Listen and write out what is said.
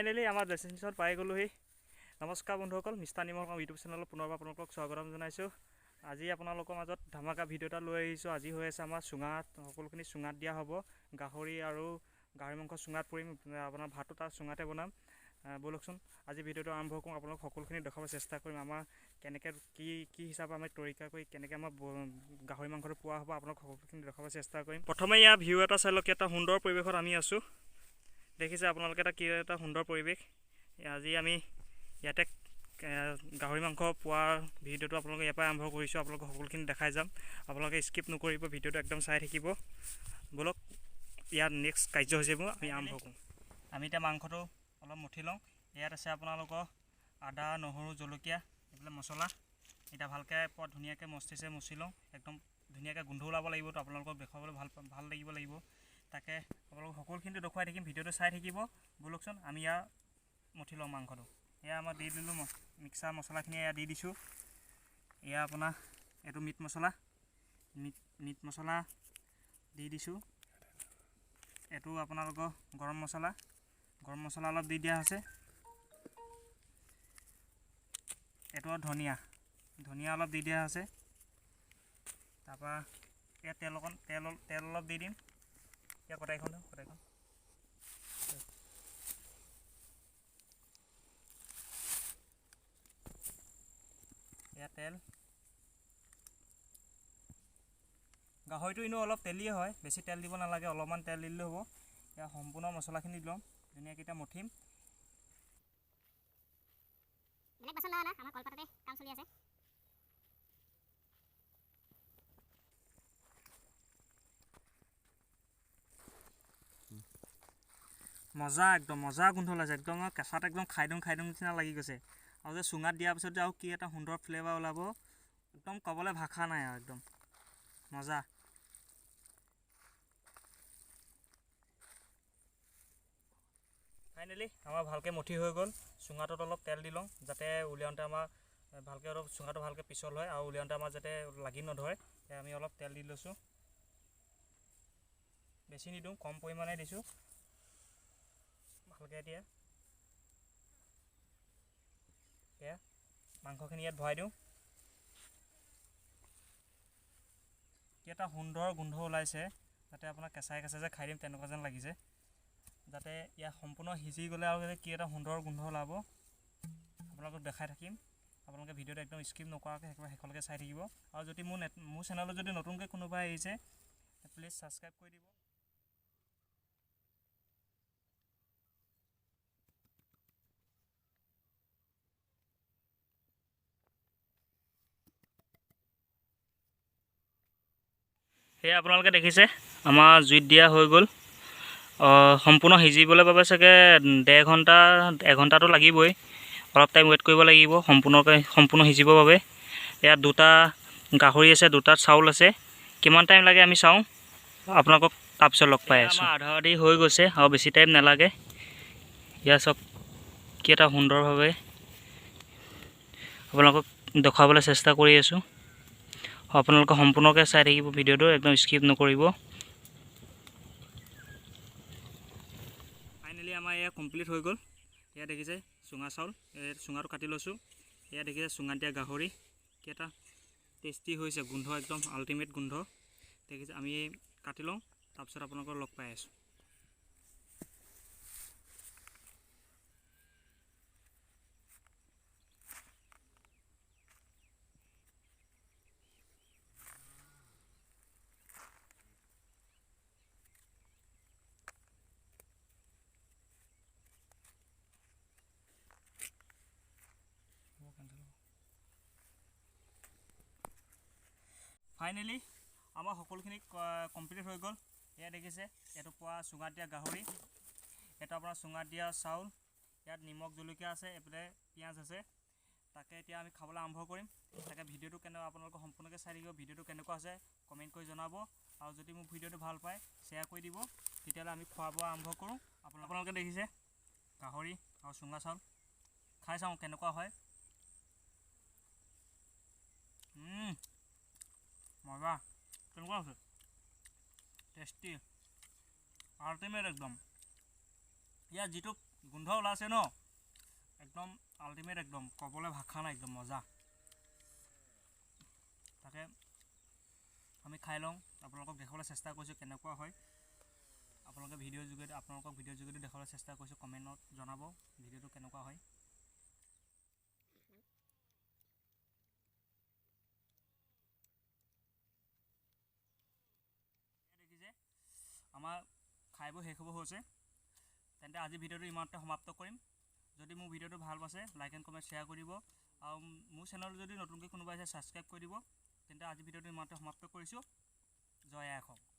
Finally আমাৰ destination পাই গ'লোহি। নমস্কাৰ বন্ধুসকল, মিষ্টাৰ নিমখ ইউটিউব চেনেলত পুনৰবাৰ আপোনালোকক স্বাগতম জনাইছোঁ। আজি আপোনালোকৰ মাজত ধামাকা ভিডিঅ' এটা লৈ আহিছোঁ। আজি হৈ আছে আমাৰ চুঙাত, সকলোখিনি চুঙাত দিয়া হ'ব। গাহৰি আৰু গাহৰি মাংস চুঙাত পৰিম, আপোনাৰ ভাতটো তাৰ চুঙাতে বনাম। ব'লকচোন আজি ভিডিঅ'টো আৰম্ভ কৰোঁ। আপোনালোক সকলোখিনি দেখাব চেষ্টা কৰিম। আমাৰ কেনেকৈ কি হিচাপে আমি তৰিকা কৰি কেনেকৈ আমাৰ গাহৰি মাংসটো পোৱা হ'ব, আপোনালোক সকলোখিনি দেখাব চেষ্টা কৰিম। প্ৰথমে ইয়াৰ ভিউ এটা চাই লওক। এটা সুন্দৰ পৰিৱেশত আমি আছোঁ। দেখিছে আপোনালোকে এটা সুন্দৰ পৰিৱেশ। আজি আমি ইয়াতে গাহৰি মাংস পোৱাৰ ভিডিঅ'টো আপোনালোকে ইয়াৰ পৰা আৰম্ভ কৰিছোঁ। আপোনালোকক সকলোখিনি দেখাই যাম। আপোনালোকে স্কিপ নকৰিব, ভিডিঅ'টো একদম চাই থাকিব। ব'লক ইয়াৰ নেক্সট কাৰ্যসূচীবোৰ আমি আৰম্ভ কৰোঁ। আমি এতিয়া মাংসটো অলপ মঠি লওঁ। ইয়াত আছে আপোনালোকৰ আদা, নহৰু, জলকীয়া, এইবিলাক মছলা। এতিয়া ভালকৈ ধুনীয়াকৈ মচি লওঁ। একদম ধুনীয়াকৈ গোন্ধ ওলাব লাগিব। তো আপোনালোকক দেখুৱাবলৈ ভাল লাগিব। তাকে আপোনালোকক সকলোখিনি দেখুৱাই থাকিম, ভিডিঅ'টো চাই থাকিব। ব'লকচোন আমি ইয়াৰ মঠি লওঁ মাংসটো। এয়া আমাৰ দি দিলোঁ মিক্সাৰ মছলাখিনি এয়া দি দিছোঁ। এয়া আপোনাৰ এইটো মিট মছলা দি দিছোঁ। এইটো আপোনালোকৰ গৰম মছলা অলপ দি দিয়া হৈছে। এইটো ধনিয়া অলপ দি দিয়া হৈছে। তাৰপৰা ইয়াত তেল অলপ দি দিম। এতিয়া কটাইখন এয়া তেল। গাহৰিটো এনেও অলপ তেলিয়ে হয়, বেছি তেল দিব নালাগে, অলপমান তেল দিলেও হ'ব। এতিয়া সম্পূৰ্ণ মছলাখিনি দি ল'ম, ধুনীয়াকৈ এতিয়া মঠিম। বেলেগ বাচন লোৱা না, আমাৰ কলপাততে কাম চলি আছে। মজা গোন্ধ ওলাইছে। একদম কেঁচাত একদম খাই দিওঁ নিচিনা লাগি গৈছে। আৰু যে চুঙাত দিয়াৰ পিছত যে আৰু কি এটা সুন্দৰ ফ্লেভাৰ ওলাব, একদম ক'বলৈ ভাষা নাই আৰু একদম মজা। ফাইনেলি আমাৰ ভালকৈ মঠি হৈ গ'ল। চুঙাটোত অলপ তেল দি লওঁ, যাতে উলিয়াওঁতে আমাৰ ভালকৈ অলপ চুঙাটো ভালকৈ পিছল হয় আৰু উলিয়াওঁতে আমাৰ যাতে লাগি নধৰে। আমি অলপ তেল দি লৈছোঁ, বেছি নিদিওঁ, কম পৰিমাণে দিছোঁ। ভালকৈ এতিয়া মাংসখিনি ইয়াত ভৰাই দিওঁ। এটা সুন্দৰ গোন্ধ ওলাইছে, যাতে আপোনাৰ কেঁচাই যে খাই দিম তেনেকুৱা যেন লাগিছে। যাতে ইয়াত সম্পূৰ্ণ সিজি গ'লে আৰু যাতে কি এটা সুন্দৰ গোন্ধ ওলাব, আপোনালোকক দেখাই থাকিম। আপোনালোকে ভিডিঅ'টো একদম স্কিপ নকৰাকৈ একেবাৰে শেষলৈকে চাই থাকিব। আৰু যদি মোৰ চেনেলত যদি নতুনকৈ কোনোবাই আহিছে, প্লিজ ছাবস্ক্ৰাইব কৰি দিব। সেয়া আপোনালোকে দেখিছে আমাৰ জুইত দিয়া হৈ গ'ল। সম্পূৰ্ণ সিজিবলৈ বাবে চাগে 1.5-1 ঘণ্টাটো লাগিবই। অলপ টাইম ৱেইট কৰিব লাগিব সম্পূৰ্ণ সিজিবৰ বাবে। ইয়াত 2টা গাহৰি আছে, 2টা চাউল আছে। কিমান টাইম লাগে আমি চাওঁ, আপোনালোকক তাৰপিছত লগ পাই আছোঁ। আমাৰ আধা হৈ গৈছে আৰু বেছি টাইম নালাগে। ইয়াৰ চব কি এটা সুন্দৰভাৱে আপোনালোকক দেখুৱাবলৈ চেষ্টা কৰি আছোঁ। আপোনালোকে সম্পূৰ্ণকৈ চাই থাকিব ভিডিঅ'টো, একদম স্কিপ নকৰিব। ফাইনেলি আমাৰ এয়া কমপ্লিট হৈ গ'ল। এয়া দেখিছে চুঙা চাউল, চুঙাটো কাটি লৈছোঁ। এয়া দেখিছে চুঙাত দিয়া গাহৰি, কি এটা টেষ্টি হৈছে, গোন্ধ একদম আল্টিমেট গোন্ধ। দেখিছে, আমি কাটি লওঁ, তাৰপিছত আপোনালোকক লগ পাই আছোঁ। ফাইনেলি আমাৰ সকলোখিনি কমপ্লিট হৈ গ'ল। এয়া দেখিছে, এইটো পোৱা চুঙাত দিয়া গাহৰি, এইটো আপোনাৰ চুঙাত দিয়া চাউল। ইয়াত নিমখ জলকীয়া আছে, এইফালে পিঁয়াজ আছে। তাকে এতিয়া আমি খাবলৈ আৰম্ভ কৰিম। তাকে ভিডিঅ'টো আপোনালোকে সম্পূৰ্ণকৈ চাই থাকিব। ভিডিঅ'টো কেনেকুৱা আছে কমেণ্ট কৰি জনাব। আৰু যদি মোক ভিডিঅ'টো ভাল পায় শ্বেয়াৰ কৰি দিব। তেতিয়াহ'লে আমি খোৱা বোৱা আৰম্ভ কৰোঁ। আপোনালোকে দেখিছে গাহৰি আৰু চুঙা চাউল, খাই চাওঁ কেনেকুৱা হয়। মজা, কেনেকুৱা আছে, টেষ্টি, আল্টিমেট একদম। ইয়াৰ যিটো গোন্ধ ওলাইছে ন একদম আল্টিমেট একদম ক'বলৈ ভাষা নাই একদম মজা তাকে আমি খাই লওঁ আপোনালোকক দেখাবলৈ চেষ্টা কৰিছোঁ কেনেকুৱা হয় আপোনালোকক ভিডিঅ'ৰ যোগেদি দেখাবলৈ চেষ্টা কৰিছোঁ কমেণ্টত জনাব ভিডিঅ'টো কেনেকুৱা হয় দেখিছে আমাৰ খাই বৈ শেষ হ'ব হৈছে তেন্তে আজি ভিডিঅ'টো ইমানতে সমাপ্ত কৰিম যদি মোৰ ভিডিঅ'টো ভাল পাইছে লাইক এণ্ড কমেণ্ট শ্বেয়াৰ কৰিব আৰু মোৰ চেনেল যদি নতুনকৈ কোনোবা আছে ছাবস্ক্ৰাইব কৰি দিব তেন্তে আজি ভিডিঅ'টো ইমানতে সমাপ্ত কৰিছোঁ জয় আই অসম